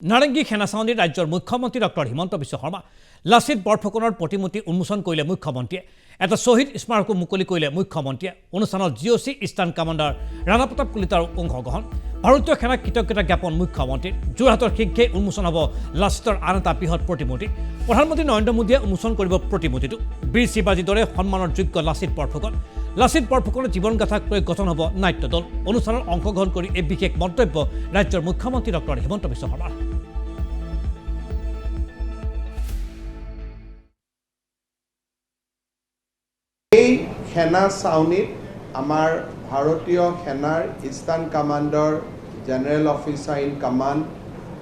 নাৰেঙ্গী সেনাচাউনিত ৰাজ্যৰ মুখ্যমন্ত্ৰী ডক্টৰ হিমন্ত বিশ্ব শৰ্মা লাচিত বৰফুকনৰ প্ৰতিমূৰ্তি উন্মোচন কৰিলে মুখ্যমন্ত্ৰীয়ে এটা শ্বহীদ স্মাৰকো মুকলি কৰিলে মুখ্যমন্ত্ৰীয়ে অনুষ্ঠানত GOC eastern commander Rana Pratap কলিতাৰ অংশগ্ৰহণ ভাৰতীয় সেনাক কৃতজ্ঞতা জ্ঞাপন মুখ্যমন্ত্ৰীৰ যোৰহাটৰ শীঘ্ৰেই উন্মোচন হ'ব লাচিতৰ আন এটা বৃহৎ প্ৰতিমূৰ্তি প্ৰধানমন্ত্ৰী নৰেন্দ্ৰ মোদীয়ে উন্মোচন কৰিব প্ৰতিমূৰ্তিটো বীৰ শিৱাজীৰ দৰে সন্মানৰ যোগ্য লাচিত বৰফুকনৰ জীৱনগাথাক লৈ গঠন হ'ব নাট্য দল অনুষ্ঠানত অংশগ্ৰহণ কৰি এই বিশেষ মন্তব্য ৰাজ্যৰ মুখ্যমন্ত্ৰী ডক্টৰ হিমন্ত বিশ্ব শৰ্মাৰ এই সেনা চাউনিত আমাৰ ভাৰতীয় সেনাৰ eastern commander general officer in command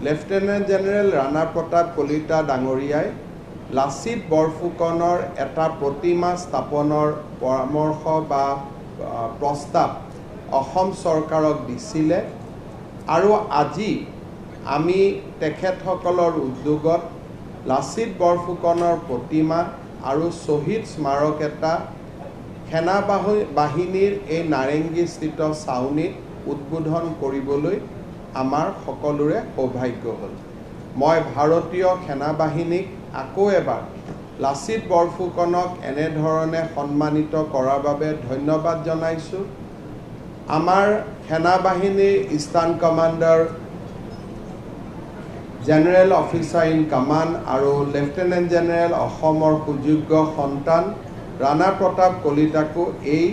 lieutenant general Rana Pratap Kalita ডাঙৰীয়াই লাচিত বৰফুকনৰ এটা প্ৰতিমা স্থাপনৰ পৰামৰ্শ বা প্ৰস্তাৱ অসম চৰকাৰক দিছিলে আৰু আজি আমি তেখেতসকলৰ উদ্যোগত লাচিত বৰফুকনৰ প্ৰতিমা আৰু শ্বহীদ স্মাৰক এটা সেনা বাহিনীৰ এই নাৰেংগীস্থিত চাউনিত উদ্বোধন কৰিবলৈ আমাৰ সকলোৰে সৌভাগ্য হ'ল। মই ভাৰতীয় সেনা বাহিনীক আকৌ এবাৰ লাচিত বৰফুকনক এনেধৰণে সন্মানিত কৰাৰ বাবে ধন্যবাদ জনাইছোঁ। আমাৰ সেনা বাহিনীৰ eastern commander general officer in command আৰু লেফটেনেণ্ট জেনেৰেল অসমৰ সুযোগ্য সন্তান ৰাণা প্ৰতাপ কলিতাকো এই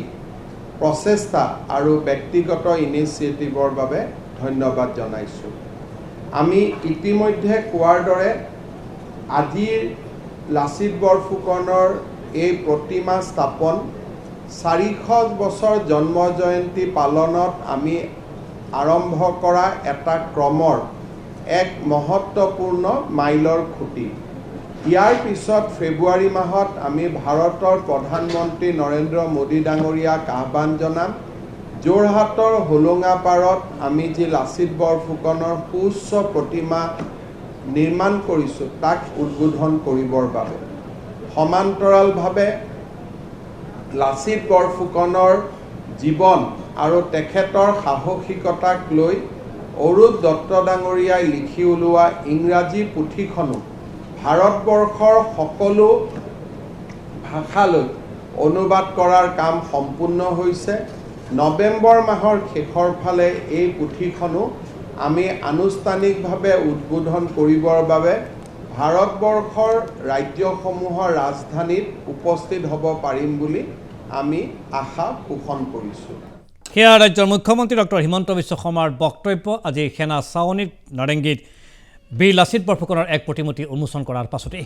প্ৰচেষ্টা আৰু ব্যক্তিগত ইনিচিয়েটিভৰ বাবে ধন্যবাদ জনাইছোঁ। আমি ইতিমধ্যে কোৱাৰ দৰে আজিৰ লাচিত বৰফুকনৰ এই প্ৰতিমা স্থাপন 400 বছৰ জন্ম জয়ন্তী পালনত আমি আৰম্ভ কৰা এটা ক্ৰমৰ এক মহত্বপূৰ্ণ মাইলৰ খুঁটি। ইয়াৰ পিছত ফেব্ৰুৱাৰী মাহত আমি ভাৰতৰ প্ৰধানমন্ত্ৰী নৰেন্দ্ৰ মোদী ডাঙৰীয়াক আহ্বান জনাম যোৰহাটৰ হোলোঙাপাৰত আমি যি লাচিত বৰফুকনৰ সুউচ্চ প্ৰতিমা নিৰ্মাণ কৰিছোঁ তাক উদ্বোধন কৰিবৰ বাবে। সমান্তৰালভাৱে লাচিত বৰফুকনৰ জীৱন আৰু তেখেতৰ সাহসিকতাক লৈ অৰূপ দত্ত ডাঙৰীয়াই লিখি ওলোৱা ইংৰাজী পুথিখনো ভাৰতবৰ্ষৰ সকলো ভাষালৈ অনুবাদ কৰাৰ কাম সম্পূৰ্ণ হৈছে। নৱেম্বৰ মাহৰ শেষৰ ফালে এই পুথিখনো আমি আনুষ্ঠানিকভাৱে উদ্বোধন কৰিবৰ বাবে ভাৰতবৰ্ষৰ ৰাজ্যসমূহৰ ৰাজধানীত উপস্থিত হ'ব পাৰিম বুলি আমি আশা পোষণ কৰিছোঁ। সেয়া ৰাজ্যৰ মুখ্যমন্ত্ৰী ডক্টৰ হিমন্ত বিশ্ব শৰ্মাৰ বক্তব্য আজি সেনা চাউনিত নাৰেংগীত বীৰ লাচিত বৰফুকনৰ এক প্ৰতিমূৰ্তি উন্মোচন কৰাৰ পাছতে।